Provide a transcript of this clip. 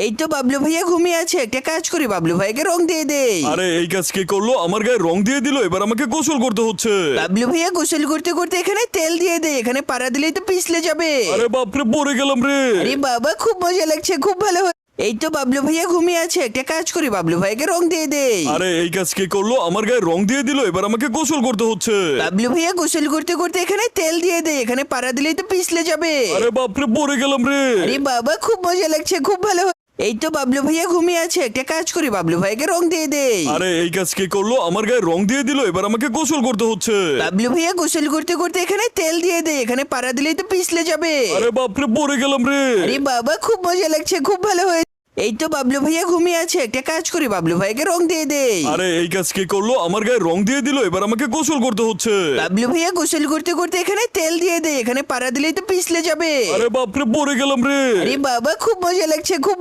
এই তো বাবলু ভাইয়া ঘুমিয়ে আছে, একটা কাজ করি বাবলু ভাইকে রং দিয়ে দেই। আরে এই কাজ কে করলো? আমার গায়ে রং দিয়ে দিল, এবার আমাকে গোসল করতে হচ্ছে। বাবলু ভাইয়া গোসল করতে করতে এখানে তেল দিয়ে দেয়, এখানে পাড়া দিলেই তো পিছলে যাবে। আরে বাপরে, পড়ে গেলাম রে। আরে বাবা খুব মজা লাগছে, খুব ভালো। এই তো বাবলু ভাইয়া ঘুমিয়ে আছে, একটা কাজ করি বাবলু ভাইকে রং দিয়ে দেই। আরে এই কাজ কে করলো? আমার গায়ে রং দিয়ে দিল, এবার আমাকে গোসল করতে হচ্ছে। বাবলু ভাইয়া গোসল করতে করতে এখানে তেল দিয়ে দেয়, এখানে পাড়া দিলেই তো পিছলে যাবে। আরে বাপরে, পড়ে গেলাম রে। আরে বাবা খুব মজা লাগছে, খুব ভালো। এই তো বাবলু ভাইয়া ঘুমিয়ে আছে, একটা কাজ করি বাবলু ভাইকে রং দিয়ে দেই। আরে এই কাজ কে করলো? আমার গায়ে রং দিয়ে দিল, এবার আমাকে গোসল করতে হচ্ছে। বাবলু ভাইয়া গোসল করতে করতে এখানে তেল দিয়ে দেয়, এখানে পাড়া দিলেই তো পিছলে যাবে। আরে বাপরে, পড়ে গেলাম রে। আরে বাবা খুব মজা লাগছে, খুব ভালো হয়েছে। এই তো বাবলু ভাইয়া ঘুমিয়ে আছে, একটা কাজ করি বাবলু ভাইকে রং দিয়ে দেই। আরে এই কাজ কে করলো? আমার গায়ে রং দিয়ে দিল, এবার আমাকে গোসল করতে হচ্ছে। বাবলু ভাইয়া গোসল করতে করতে এখানে তেল দিয়ে দেয়, এখানে পাড়া দিলেই তো পিছলে যাবে। আরে বাপরে, পড়ে গেলাম রে। আরে বাবা খুব মজা লাগছে, খুব